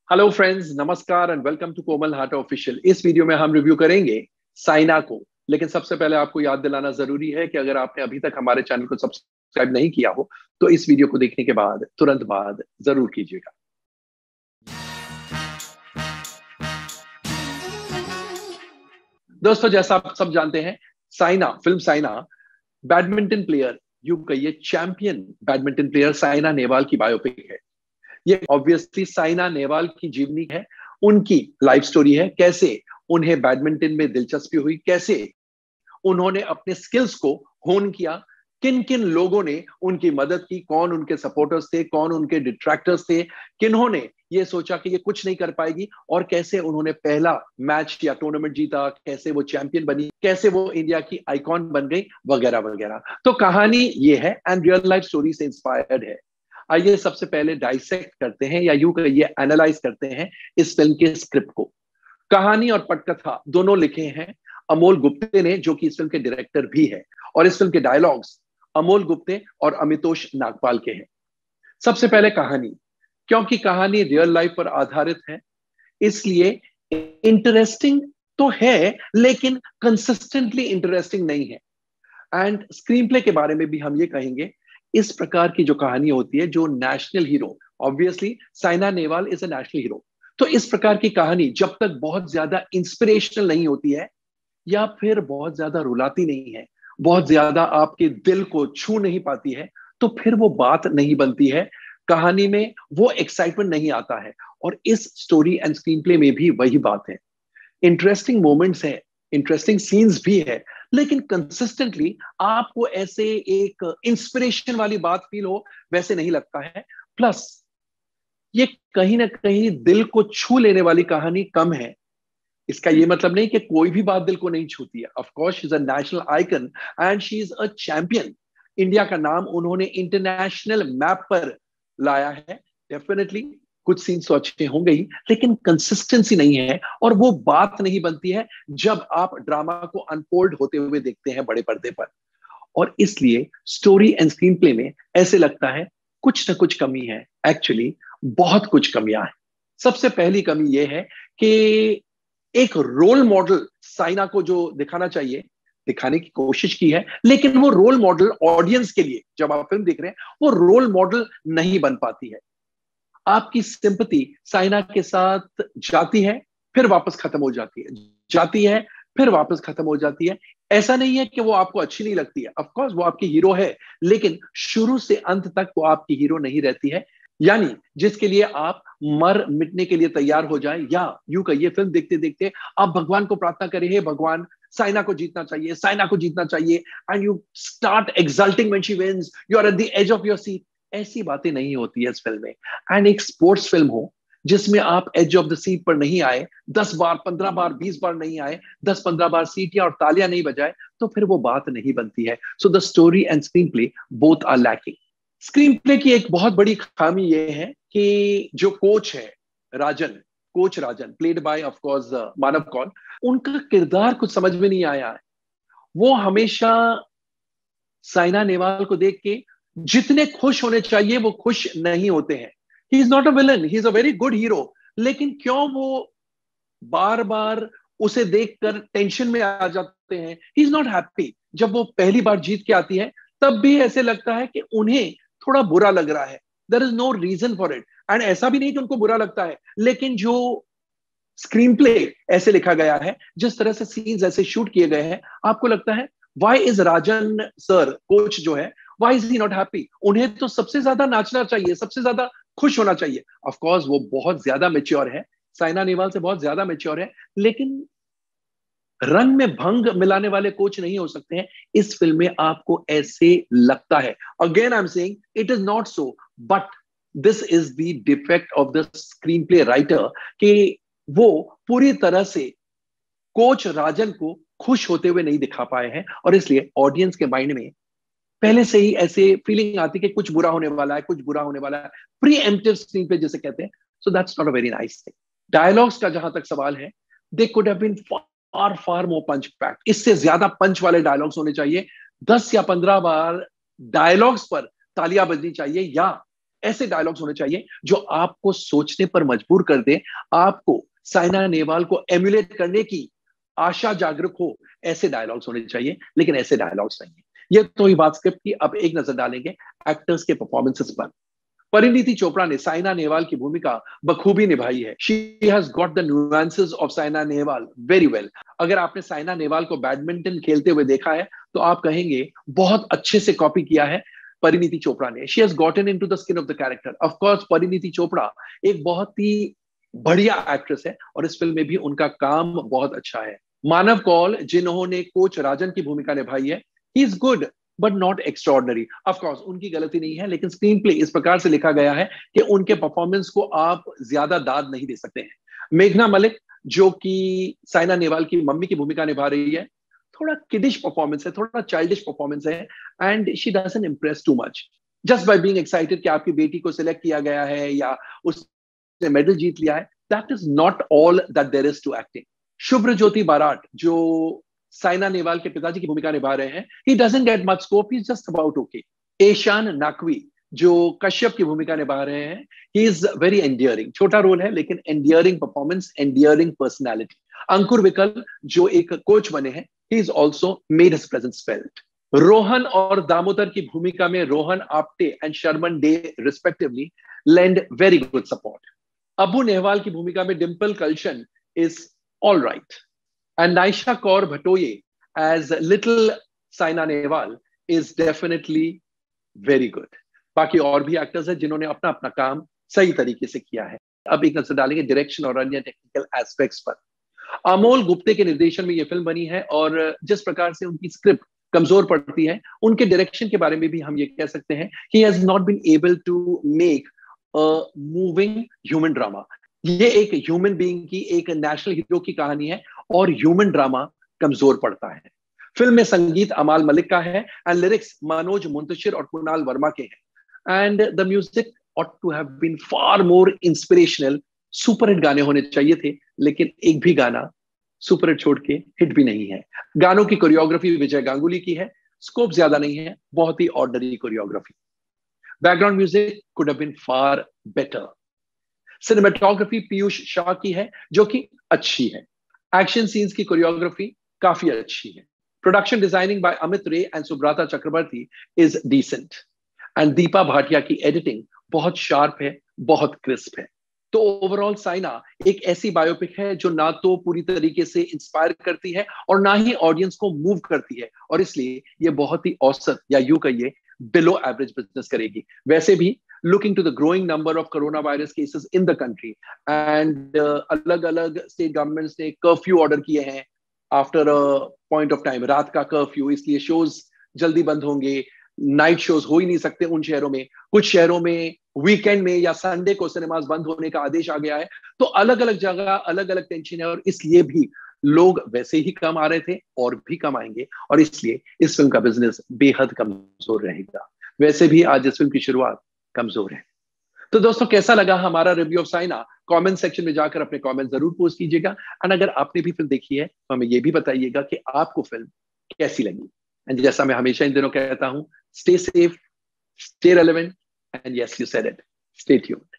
Hello friends, नमस्कार and welcome to Komal हाटा official. इस वीडियो में हम रिव्यू करेंगे साइना को। लेकिन सबसे पहले आपको याद दिलाना जरूरी है कि अगर आपने अभी तक हमारे चैनल को सब्सक्राइब नहीं किया हो तो इस वीडियो को देखने के बाद तुरंत बाद जरूर कीजिएगा। दोस्तों, जैसा आप सब जानते हैं, फिल्म साइना बैडमिंटन प्लेयर, यूं कहिए champion badminton player Saina Nehwal की बायोपिक है। ये ऑब्वियसली साइना नेहवाल की जीवनी है, उनकी लाइफ स्टोरी है। कैसे उन्हें बैडमिंटन में दिलचस्पी हुई, कैसे उन्होंने अपने स्किल्स को होन किया, किन किन लोगों ने उनकी मदद की, कौन उनके सपोर्टर्स थे, कौन उनके डिट्रैक्टर्स थे, किन्होंने ये सोचा कि ये कुछ नहीं कर पाएगी, और कैसे उन्होंने पहला मैच या टूर्नामेंट जीता, कैसे वो चैंपियन बनी, कैसे वो इंडिया की आइकॉन बन गई, वगैरह वगैरह। तो कहानी ये है एंड रियल लाइफ स्टोरी से इंस्पायर्ड है। आइए सबसे पहले डाइसेक्ट करते हैं या यूं कहिए एनालाइज करते हैं इस फिल्म के स्क्रिप्ट को। कहानी और पटकथा दोनों लिखे हैं अमोल गुप्ते ने, जो कि इस फिल्म के डायरेक्टर भी है, और इस फिल्म के डायलॉग्स अमोल गुप्ते और अमितोष नागपाल के हैं। सबसे पहले कहानी, क्योंकि कहानी रियल लाइफ पर आधारित है इसलिए इंटरेस्टिंग तो है, लेकिन कंसिस्टेंटली इंटरेस्टिंग नहीं है। एंड स्क्रीन प्ले के बारे में भी हम ये कहेंगे, इस प्रकार की जो कहानी होती है, जो national hero, obviously Saina Nehwal is a national hero, तो इस प्रकार की कहानी जब तक बहुत ज्यादा इंस्पिरेशनल नहीं होती है या फिर बहुत ज्यादा रुलाती नहीं है, बहुत ज्यादा आपके दिल को छू नहीं पाती है, तो फिर वो बात नहीं बनती है, कहानी में वो एक्साइटमेंट नहीं आता है। और इस स्टोरी एंड स्क्रीन प्ले में भी वही बात है। इंटरेस्टिंग मोमेंट्स है, इंटरेस्टिंग सीन्स भी है, लेकिन कंसिस्टेंटली आपको ऐसे एक इंस्पिरेशन वाली बात फील हो वैसे नहीं लगता है। प्लस ये कहीं ना कहीं दिल को छू लेने वाली कहानी कम है। इसका ये मतलब नहीं कि कोई भी बात दिल को नहीं छूती है। Of course she is a national icon and she is a champion. India का नाम उन्होंने इंटरनेशनल मैप पर लाया है। डेफिनेटली कुछ सीन्स तो अच्छे होंगे ही, लेकिन कंसिस्टेंसी नहीं है, और वो बात नहीं बनती है जब आप ड्रामा को अनफोल्ड होते हुए देखते हैं बड़े पर्दे पर। और इसलिए स्टोरी एंड स्क्रीन प्ले में ऐसे लगता है कुछ ना कुछ कमी है। एक्चुअली बहुत कुछ कमियां हैं। सबसे पहली कमी यह है कि एक रोल मॉडल साइना को जो दिखाना चाहिए, दिखाने की कोशिश की है, लेकिन वो रोल मॉडल ऑडियंस के लिए, जब आप फिल्म देख रहे हैं, वो रोल मॉडल नहीं बन पाती है। आपकी सिंपैथी साइना के साथ जाती है, फिर वापस खत्म हो जाती है, जाती है, फिर वापस खत्म हो जाती है। ऐसा नहीं है कि वो आपको अच्छी नहीं लगती है, ऑफ कोर्स वो आपकी हीरो है, लेकिन शुरू से अंत तक वो आपकी हीरो नहीं रहती है। यानी जिसके लिए आप मर मिटने के लिए तैयार हो जाए, या यूं कहिए फिल्म देखते देखते आप भगवान को प्रार्थना करें, हे भगवान साइना को जीतना चाहिए, साइना को जीतना चाहिए, and you start exulting when she wins, you are at the edge of your seat. ऐसी बातें नहीं होती है इस फिल्म में। एंड एक स्पोर्ट्स फिल्म हो जिसमें आप एज ऑफ द सीट पर नहीं आए, 10 बार 15 बार 20 बार नहीं आए, 10 15 बार सीटियां और तालियां नहीं बजाए, तो फिर वो बात नहीं बनती है। So the story and screenplay both are lacking. Screenplay की एक बहुत बड़ी खामी यह है कि जो कोच है Rajan, coach Rajan played by of course Manav Kaur, उनका किरदार कुछ समझ में नहीं आया है। वो हमेशा साइना नेहवाल को देख के जितने खुश होने चाहिए वो खुश नहीं होते हैं। He is not a villain, he is a very good hero, लेकिन क्यों वो बार बार उसे देखकर टेंशन में आ जाते हैं। He is not happy. जब वो पहली बार जीत के आती है तब भी ऐसे लगता है कि उन्हें थोड़ा बुरा लग रहा है। There is no reason for it. And ऐसा भी नहीं कि उनको बुरा लगता है, लेकिन जो स्क्रीन प्ले ऐसे लिखा गया है, जिस तरह से सीन्स ऐसे शूट किए गए हैं, आपको लगता है why is Rajan sir, coach जो है, why is he not happy. उन्हें तो सबसे ज्यादा नाचना चाहिए, सबसे ज्यादा खुश होना चाहिए। ऑफ कोर्स वो बहुत ज्यादा मेच्योर है, साइना नेहवाल से बहुत ज्यादा मेच्योर है, लेकिन रंग में भंग मिलाने वाले कोच नहीं हो सकते हैं। इस फिल्म में आपको ऐसे लगता है। Again I am saying it is not so, but this is the defect of the screen play writer, कि वो पूरी तरह से कोच राजन को खुश होते हुए नहीं दिखा पाए हैं, और इसलिए ऑडियंस के माइंड में पहले से ही ऐसे फीलिंग आती है कि कुछ बुरा होने वाला है, कुछ बुरा होने वाला है, प्री एम्प्टिव स्क्रीन प्ले जिसे कहते हैं। So that's not a very nice thing. Dialogues का जहां तक सवाल है, they could have been far far more punch packed. इससे ज्यादा पंच वाले डायलॉग्स होने चाहिए। 10 या 15 बार डायलॉग्स पर तालियां बजनी चाहिए, या ऐसे डायलॉग्स होने चाहिए जो आपको सोचने पर मजबूर कर दे, आपको साइना नेहवाल को एम्युलेट करने की आशा जागरूक हो। ऐसे डायलॉग्स होने चाहिए, लेकिन ऐसे डायलॉग्स नहीं है। ये तो ही बात स्क्रिप्ट की। अब एक नजर डालेंगे एक्टर्स के परफॉर्मेंसेस पर। परिणीति चोपड़ा ने साइना नेहवाल की भूमिका बखूबी निभाई है। She has got the nuances of Saina Nehwal very well. अगर आपने साइना नेहवाल को बैडमिंटन खेलते हुए देखा है तो आप कहेंगे बहुत अच्छे से कॉपी किया है परिणीति चोपड़ा ने। She has gotten into the skin of the character. Of course Parineeti Chopra एक बहुत ही बढ़िया एक्ट्रेस है और इस फिल्म में भी उनका काम बहुत अच्छा है। मानव कौल जिन्होंने कोच राजन की भूमिका निभाई है, he is good but not extraordinary. Of course उनकी गलती नहीं है, लेकिन स्क्रीन प्ले इस प्रकार से लिखा गया है कि उनके परफॉर्मेंस को आप ज्यादा दाद नहीं दे सकते हैं। मेघना मलिक जो कि साइना नेहवाल की मम्मी की भूमिका निभा रही है, थोड़ा किडिश परफॉर्मेंस है, थोड़ा चाइल्डिश परफॉर्मेंस है and she doesn't impress too much just by being excited कि आपकी बेटी को सिलेक्ट किया गया है या उसने मेडल जीत लिया है। That is not all that there is to acting. Shubhra Jyoti Barat जो साइना नेहवाल के पिताजी की भूमिका निभा रहे हैं, he doesn't get much scope, he is just about okay. Eshan Naqvi जो कश्यप की भूमिका निभा रहे हैं, ही इज वेरी एंडियरिंग। छोटा रोल है लेकिन endearing performance, endearing personality. Ankur Vikal जो एक कोच बने हैं, he is also made his presence felt. Rohan और दामोदर की भूमिका में Rohan Apte and Sharman Dey respectively lend very good support. अबू नेहवाल की भूमिका में Dimple Kalshan is all right and Naisha Kaur Bhatoye as little Saina Nehwal is definitely very good. बाकी और भी एक्टर्स हैं जिन्होंने अपना अपना काम सही तरीके से किया है। अब एक नजर डालेंगे डायरेक्शन और अन्य टेक्निकल एस्पेक्ट्स पर। अमोल गुप्ते के निर्देशन में यह फिल्म बनी है और जिस प्रकार से उनकी स्क्रिप्ट कमजोर पड़ती है, उनके डायरेक्शन के बारे में भी हम ये कह सकते हैं कि he has not been able to make a moving human drama। ये एक ह्यूमन बीइंग की, एक नेशनल हीरो की कहानी है और ह्यूमन ड्रामा कमजोर पड़ता है। फिल्म में संगीत अमाल मलिक का है एंड लिरिक्स मनोज मुंतशिर और कुणाल वर्मा के हैं and the music ought to have been far more inspirational। Super hit गाने होने चाहिए थे, लेकिन एक भी गाना सुपर हिट छोड़ के हिट भी नहीं है। गानों की कोरियोग्राफी विजय गांगुली की है, स्कोप ज्यादा नहीं है, बहुत ही ordinary choreography. Background music could have been far better. Cinematography Piyush Shah की है जो कि अच्छी है। एक्शन सीन्स की कोरियोग्राफी काफी अच्छी है। Production designing by Amit Ray and Subrata Chakraborty is decent and Deepa Bhatia की एडिटिंग बहुत शार्प है, बहुत क्रिस्प है। तो ओवरऑल साइना एक ऐसी बायोपिक है जो ना तो पूरी तरीके से इंस्पायर करती है और ना ही ऑडियंस को मूव करती है, और इसलिए ये बहुत ही औसत या यूं कहिए बिलो एवरेज बिजनेस करेगी। वैसे भी looking to the growing number of coronavirus cases in the country and अलग अलग स्टेट गवर्नमेंट्स ने कर्फ्यू ऑर्डर किए हैं after a point of time, रात का कर्फ्यू, इसलिए शोज जल्दी बंद होंगे, नाइट शोज हो ही नहीं सकते उन शहरों में। कुछ शहरों में वीकेंड में या संडे को सिनेमाज बंद होने का आदेश आ गया है। तो अलग अलग जगह अलग अलग टेंशन है और इसलिए भी लोग वैसे ही कम आ रहे थे और भी कम आएंगे, और इसलिए इस फिल्म का बिजनेस बेहद कमजोर रहेगा। वैसे भी आज इस फिल्म की शुरुआत कमजोर है। तो दोस्तों कैसा लगा हमारा review of Saina? Comment section में जाकर अपने कमेंट जरूर पोस्ट कीजिएगा एंड अगर आपने भी फिल्म देखी है तो हमें यह भी बताइएगा कि आपको फिल्म कैसी लगी। एंड जैसा मैं हमेशा इन दिनों कहता हूं, stay safe, stay relevant and yes you said it, stay tuned.